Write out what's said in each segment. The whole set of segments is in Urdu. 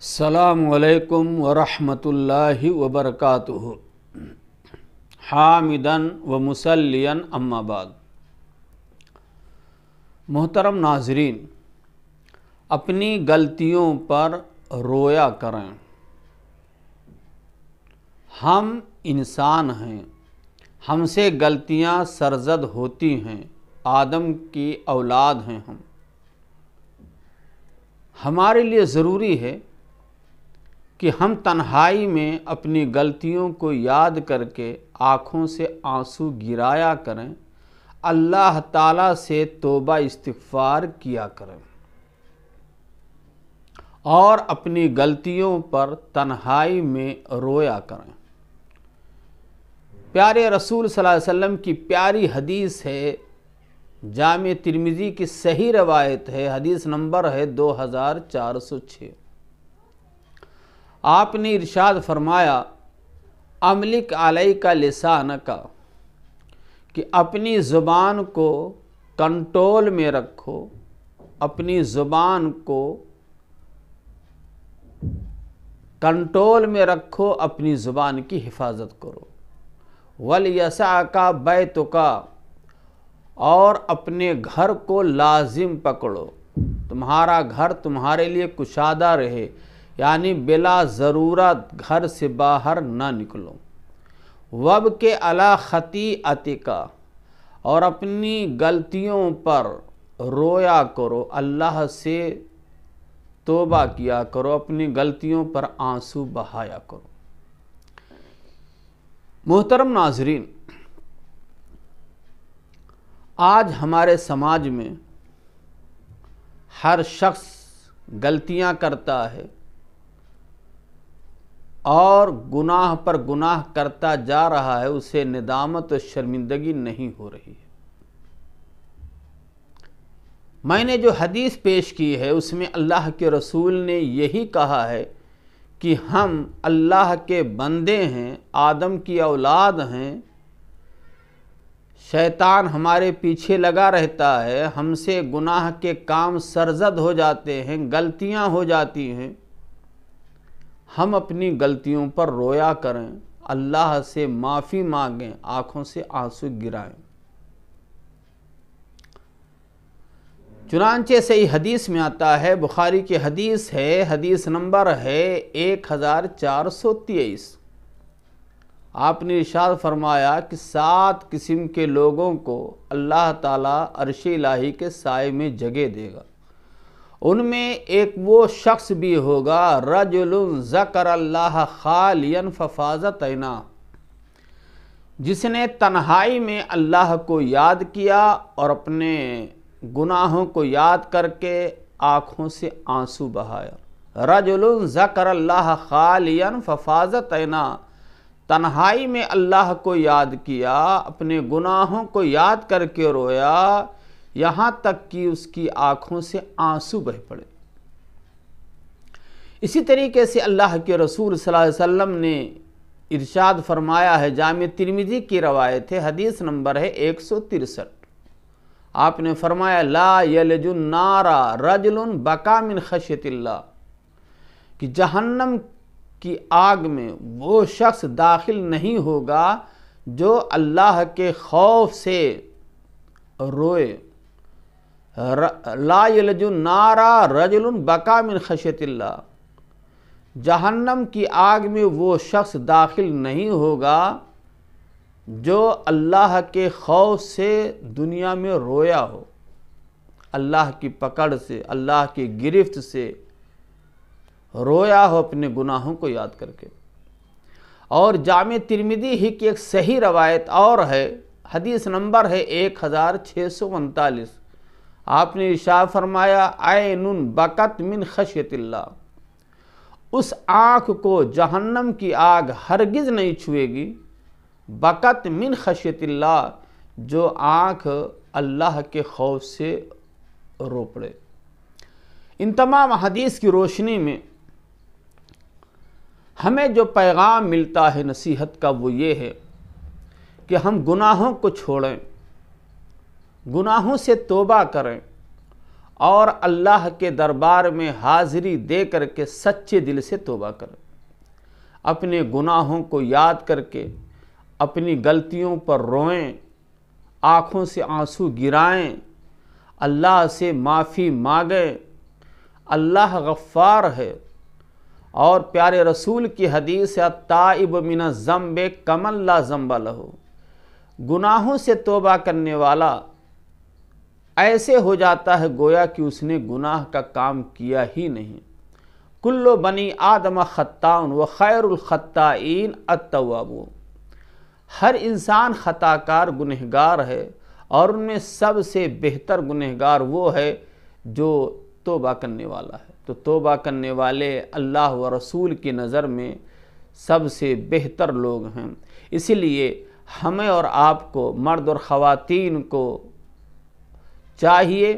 السلام علیکم ورحمۃ اللہ وبرکاتہ۔ حامدن و مسلین اما بعد۔ محترم ناظرین، اپنی غلطیوں پر رویا کریں۔ ہم انسان ہیں، ہم سے غلطیاں سرزد ہوتی ہیں، آدم کی اولاد ہیں ہم۔ ہمارے لیے ضروری ہے کہ ہم تنہائی میں اپنی غلطیوں کو یاد کر کے آنکھوں سے آنسو گرایا کریں، اللہ تعالیٰ سے توبہ استغفار کیا کریں اور اپنی غلطیوں پر تنہائی میں رویا کریں۔ پیارے رسول صلی اللہ علیہ وسلم کی پیاری حدیث ہے، جامع ترمذی کی صحیح روایت ہے، حدیث نمبر ہے 2406۔ آپ نے ارشاد فرمایا، املک علیک لسانک، کہ اپنی زبان کو کنٹرول میں رکھو، اپنی زبان کو کنٹرول میں رکھو، اپنی زبان کی حفاظت کرو۔ وَلْيَسَعْكَ بَيْتُكَ، اور اپنے گھر کو لازم پکڑو، تمہارا گھر تمہارے لیے کشادہ رہے، یعنی بلا ضرورت گھر سے باہر نہ نکلو۔ وَابْكِ عَلَىٰ خَطِیئَتِکَ، اور اپنی غلطیوں پر رویا کرو، اللہ سے توبہ کیا کرو، اپنی غلطیوں پر آنسو بہایا کرو۔ محترم ناظرین، آج ہمارے سماج میں ہر شخص غلطیاں کرتا ہے اور گناہ پر گناہ کرتا جا رہا ہے، اسے ندامت و شرمندگی نہیں ہو رہی ہے۔ میں نے جو حدیث پیش کی ہے اس میں اللہ کے رسول نے یہی کہا ہے کہ ہم اللہ کے بندے ہیں، آدم کی اولاد ہیں، شیطان ہمارے پیچھے لگا رہتا ہے، ہم سے گناہ کے کام سرزد ہو جاتے ہیں، غلطیاں ہو جاتی ہیں۔ ہم اپنی غلطیوں پر رویا کریں، اللہ سے معافی مانگیں، آنکھوں سے آنسو گرائیں۔ چنانچہ صحیح حدیث میں آتا ہے، بخاری کی حدیث ہے، حدیث نمبر ہے 1423۔ آپ نے ارشاد فرمایا کہ 7 قسم کے لوگوں کو اللہ تعالیٰ عرش الہی کے سائے میں جگہ دے گا۔ ان میں ایک وہ شخص بھی ہوگا، رجل ذکر اللہ خالیا ففاضت عیناہ، جس نے تنہائی میں اللہ کو یاد کیا اور اپنے گناہوں کو یاد کر کے آنکھوں سے آنسو بہایا۔ رجل ذکر اللہ خالیا ففاضت عیناہ، تنہائی میں اللہ کو یاد کیا، اپنے گناہوں کو یاد کر کے رویا، یہاں تک کہ اس کی آنکھوں سے آنسو بہہ پڑے۔ اسی طریقے سے اللہ کے رسول صلی اللہ علیہ وسلم نے ارشاد فرمایا ہے، جامع ترمذی کی روایت ہے، حدیث نمبر ہے 163۔ آپ نے فرمایا، لا یلج النار رجل بکا من خشیۃ اللہ، کہ جہنم کی آگ میں وہ شخص داخل نہیں ہوگا جو اللہ کے خوف سے روئے۔ لا یلج النار رجل بکا من خشیۃ اللہ، جہنم کی آگ میں وہ شخص داخل نہیں ہوگا جو اللہ کے خوف سے دنیا میں رویا ہو، اللہ کی پکڑ سے، اللہ کی گرفت سے رویا ہو، اپنے گناہوں کو یاد کر کے۔ اور جامع ترمذی ہی کی ایک صحیح روایت اور ہے، حدیث نمبر ہے 1639۔ آپ نے ارشاد فرمایا، عین بکت من خشیۃ اللہ، اس آنکھ کو جہنم کی آگ ہرگز نہیں چھوئے گی، بکت من خشیۃ اللہ، جو آنکھ اللہ کے خوف سے رو پڑے۔ ان تمام حدیث کی روشنی میں ہمیں جو پیغام ملتا ہے نصیحت کا، وہ یہ ہے کہ ہم گناہوں کو چھوڑیں، گناہوں سے توبہ کریں اور اللہ کے دربار میں حاضری دے کر کے سچے دل سے توبہ کریں، اپنے گناہوں کو یاد کر کے اپنی غلطیوں پر روئیں، آنکھوں سے آنسو گرائیں، اللہ سے معافی مانگیں۔ اللہ غفار ہے، اور پیارے رسول کی حدیث ہے التائب من الذنب کمن لا ذنب لہ، گناہوں سے توبہ کرنے والا ایسے ہو جاتا ہے گویا کہ اس نے گناہ کا کام کیا ہی نہیں۔ کل بنی آدم خطاء وخیر الخطائین التوابون، ہر انسان خطا کار گنہگار ہے، اور ان میں سب سے بہتر گنہگار وہ ہے جو توبہ کرنے والا ہے۔ تو توبہ کرنے والے اللہ و رسول کی نظر میں سب سے بہتر لوگ ہیں۔ اسی لیے ہمیں اور آپ کو، مرد اور خواتین کو چاہیے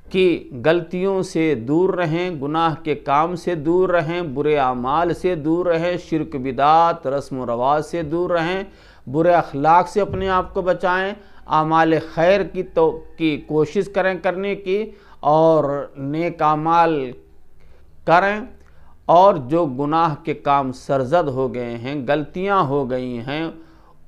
کہ غلطیوں سے دور رہیں، گناہ کے کام سے دور رہیں، برے اعمال سے دور رہیں، شرک بدعت رسم و رواج سے دور رہیں، برے اخلاق سے اپنے آپ کو بچائیں، اعمال خیر کی کوشش کرنے کی، اور نیک اعمال کریں، اور جو گناہ کے کام سرزد ہو گئے ہیں، غلطیاں ہو گئی ہیں،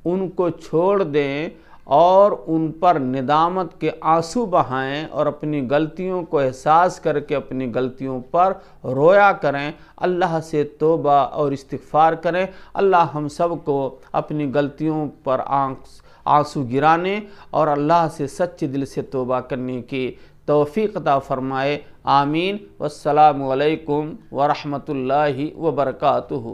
ان کو چھوڑ دیں اور ان پر ندامت کے آنسو بہائیں، اور اپنی غلطیوں کو احساس کر کے اپنی غلطیوں پر رویا کریں، اللہ سے توبہ اور استغفار کریں۔ اللہ ہم سب کو اپنی غلطیوں پر آنسو گرانے اور اللہ سے سچے دل سے توبہ کرنے کی توفیق عطا فرمائے، آمین۔ والسلام علیکم ورحمۃ اللہ وبرکاتہ۔